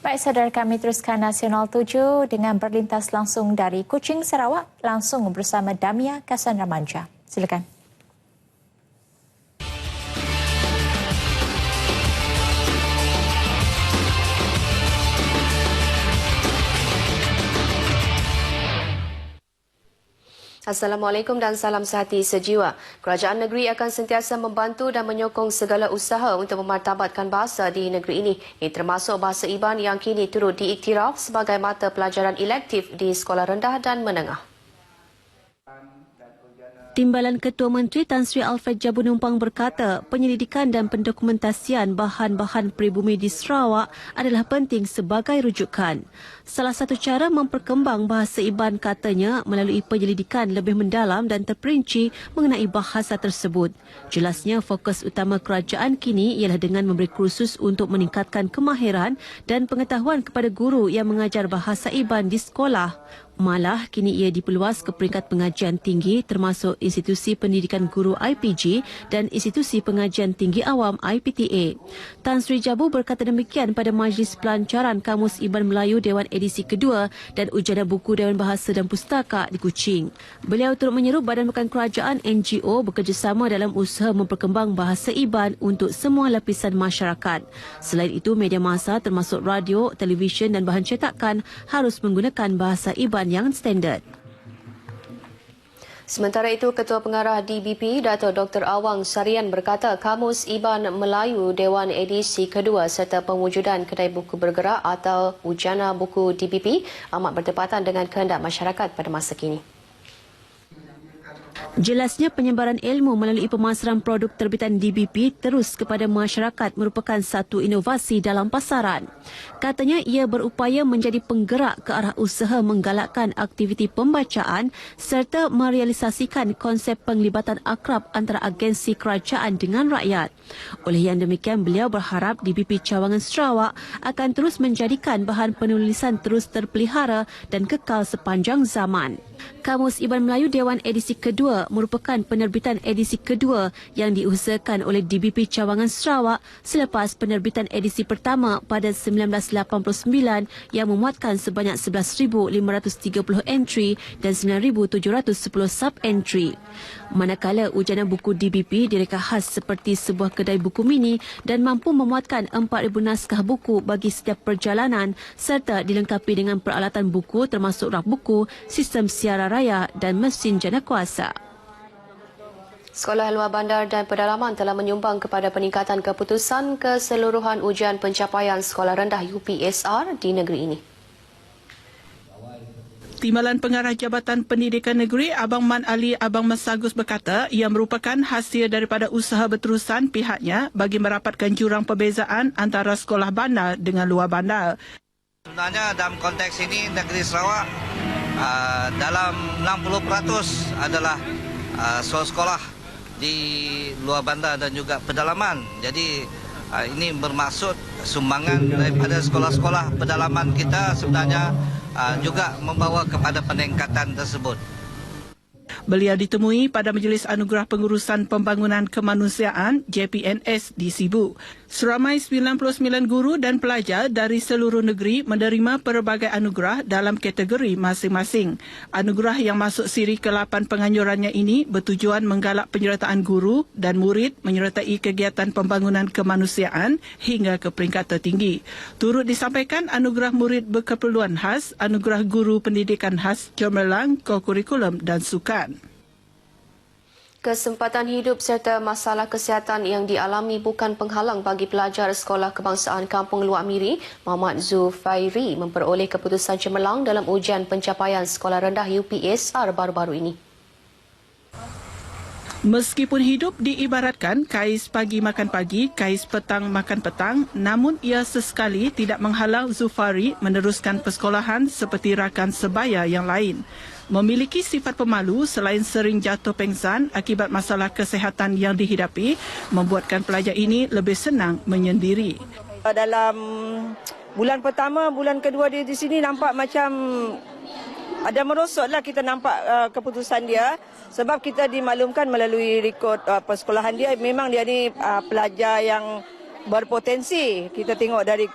Baik, saudara, kami teruskan Nasional 7 dengan berlintas langsung dari Kuching, Sarawak, langsung bersama Damia Cassandra Manja. Silakan. Assalamualaikum dan salam sehati sejiwa. Kerajaan negeri akan sentiasa membantu dan menyokong segala usaha untuk memartabatkan bahasa di negeri ini. Ini termasuk bahasa Iban yang kini turut diiktiraf sebagai mata pelajaran elektif di sekolah rendah dan menengah. Timbalan Ketua Menteri Tan Sri Alfred Jabu Numpang berkata, penyelidikan dan pendokumentasian bahan-bahan pribumi di Sarawak adalah penting sebagai rujukan. Salah satu cara memperkembang bahasa Iban katanya melalui penyelidikan lebih mendalam dan terperinci mengenai bahasa tersebut. Jelasnya fokus utama kerajaan kini ialah dengan memberi kursus untuk meningkatkan kemahiran dan pengetahuan kepada guru yang mengajar bahasa Iban di sekolah. Malah, kini ia diperluas ke peringkat pengajian tinggi termasuk Institusi Pendidikan Guru IPG dan Institusi Pengajian Tinggi Awam IPTA. Tan Sri Jabu berkata demikian pada Majlis Pelancaran Kamus Iban Melayu Dewan edisi kedua dan Ujian Buku Dewan Bahasa dan Pustaka di Kuching. Beliau turut menyeru badan bukan kerajaan NGO bekerjasama dalam usaha memperkembang bahasa Iban untuk semua lapisan masyarakat. Selain itu, media massa termasuk radio, televisyen dan bahan cetakan harus menggunakan bahasa Iban yang standard. Sementara itu, Ketua Pengarah DBP, Dato' Dr. Awang Sarian berkata Kamus Iban Melayu Dewan edisi kedua serta pewujudan kedai buku bergerak atau Ujana Buku DBP amat bertepatan dengan kehendak masyarakat pada masa kini. Jelasnya penyebaran ilmu melalui pemasaran produk terbitan DBP terus kepada masyarakat merupakan satu inovasi dalam pasaran. Katanya ia berupaya menjadi penggerak ke arah usaha menggalakkan aktiviti pembacaan serta merealisasikan konsep penglibatan akrab antara agensi kerajaan dengan rakyat. Oleh yang demikian, beliau berharap DBP Cawangan Sarawak akan terus menjadikan bahan penulisan terus terpelihara dan kekal sepanjang zaman. Kamus Iban Melayu Dewan edisi kedua merupakan penerbitan edisi kedua yang diusahakan oleh DBP Cawangan Sarawak selepas penerbitan edisi pertama pada 1989 yang memuatkan sebanyak 11,530 entry dan 9,710 sub-entry. Manakala Ujana Buku DBP direka khas seperti sebuah kedai buku mini dan mampu memuatkan 4,000 naskah buku bagi setiap perjalanan serta dilengkapi dengan peralatan buku termasuk rak buku, sistem siaran raya dan mesin jana kuasa. Sekolah Luar Bandar dan Pedalaman telah menyumbang kepada peningkatan keputusan keseluruhan ujian pencapaian sekolah rendah UPSR di negeri ini. Timbalan Pengarah Jabatan Pendidikan Negeri Abang Man Ali Abang Masagus berkata ia merupakan hasil daripada usaha berterusan pihaknya bagi merapatkan jurang perbezaan antara sekolah bandar dengan luar bandar. Sebenarnya dalam konteks ini negeri Sarawak dalam 60% adalah sekolah di luar bandar dan juga pedalaman. Jadi ini bermaksud sumbangan daripada sekolah-sekolah pedalaman kita sebenarnya juga membawa kepada peningkatan tersebut. Beliau ditemui pada Majlis Anugerah Pengurusan Pembangunan Kemanusiaan JPNS di Sibu. Seramai 99 guru dan pelajar dari seluruh negeri menerima pelbagai anugerah dalam kategori masing-masing. Anugerah yang masuk siri ke-8 penganjurannya ini bertujuan menggalak penyertaan guru dan murid menyertai kegiatan pembangunan kemanusiaan hingga ke peringkat tertinggi. Turut disampaikan anugerah murid berkeperluan khas, anugerah guru pendidikan khas, cemerlang, kokurikulum dan sukan. Kesempatan hidup serta masalah kesihatan yang dialami bukan penghalang bagi pelajar Sekolah Kebangsaan Kampung Luar Miri, Muhammad Zufairi memperoleh keputusan cemerlang dalam ujian pencapaian sekolah rendah UPSR baru-baru ini. Meskipun hidup diibaratkan kais pagi makan pagi, kais petang makan petang, namun ia sesekali tidak menghalang Zufairi meneruskan persekolahan seperti rakan sebaya yang lain. Memiliki sifat pemalu selain sering jatuh pengsan akibat masalah kesihatan yang dihidapi, membuatkan pelajar ini lebih senang menyendiri. Dalam bulan pertama, bulan kedua dia di sini nampak macam ada merosotlah kita nampak keputusan dia sebab kita dimaklumkan melalui rekod persekolahan dia memang dia ni pelajar yang berpotensi. Kita tengok dari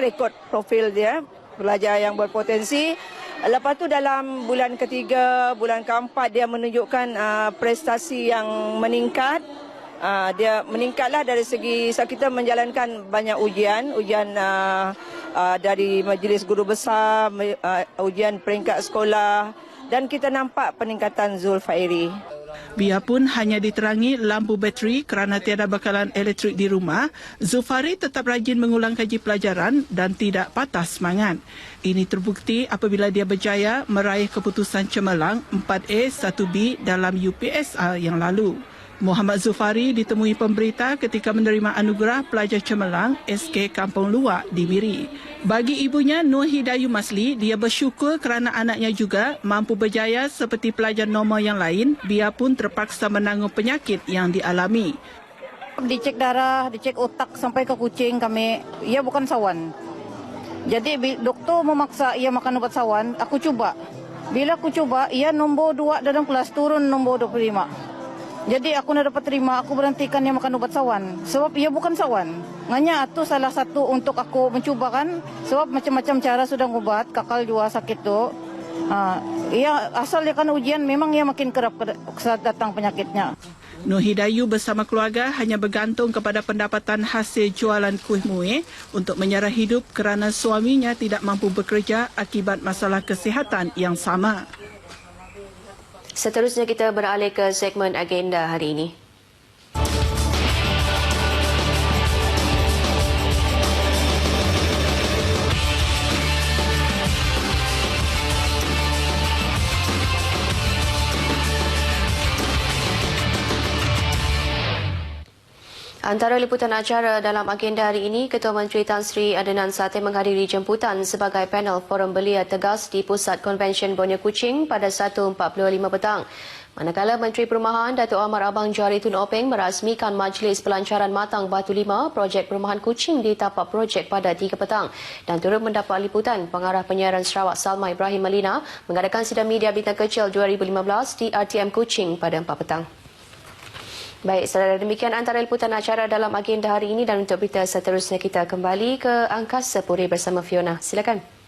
rekod profil dia, pelajar yang berpotensi. Lepas tu dalam bulan ketiga, bulan keempat dia menunjukkan prestasi yang meningkat. Dia meningkatlah dari segi kita menjalankan banyak ujian dari majlis guru besar, ujian peringkat sekolah, dan kita nampak peningkatan Zulfairi. Biarpun hanya diterangi lampu bateri kerana tiada bekalan elektrik di rumah, Zulfairi tetap rajin mengulang kaji pelajaran dan tidak patah semangat. Ini terbukti apabila dia berjaya meraih keputusan cemerlang 4A 1B dalam UPSR yang lalu. Muhammad Zulfairi ditemui pemberita ketika menerima anugerah pelajar cemerlang SK Kampung Luar di Miri. Bagi ibunya Nur Hidayu Masli, dia bersyukur kerana anaknya juga mampu berjaya seperti pelajar normal yang lain biarpun terpaksa menanggung penyakit yang dialami. Dicek darah, dicek otak sampai ke kucing kami, ia bukan sawan. Jadi doktor memaksa ia makan ubat sawan, aku cuba. Bila aku cuba, ia nombor 2 dalam kelas turun nombor 25. Jadi aku nak dapat terima, aku berhentikan dia makan ubat sawan. Sebab ia bukan sawan. Nganya itu salah satu untuk aku mencuba kan. Sebab macam-macam cara sudah ubat, kakal juga sakit tu. Ia asal dia kan ujian, memang ia makin kerap saat datang penyakitnya. Nur Hidayu bersama keluarga hanya bergantung kepada pendapatan hasil jualan kuih muih untuk menyara hidup kerana suaminya tidak mampu bekerja akibat masalah kesihatan yang sama. Seterusnya kita beralih ke segmen agenda hari ini. Antara liputan acara dalam agenda hari ini, Ketua Menteri Tan Sri Adnan Sateh menghadiri jemputan sebagai panel forum belia tegas di Pusat Konvensyen Borneo Kuching pada 1.45 petang. Manakala Menteri Perumahan Datuk Ahmad Abang Johari Tun Openg merasmikan Majlis Pelancaran Matang Batu 5 projek perumahan Kuching di tapak projek pada 3 petang dan turut mendapat liputan pengarah penyiaran Sarawak Salma Ibrahim Malina mengadakan sidang media bintang kecil 2015 di RTM Kuching pada 4 petang. Baik, saudara, demikian antara liputan acara dalam agenda hari ini dan untuk berita seterusnya kita kembali ke Angkasa Puri bersama Fiona. Silakan.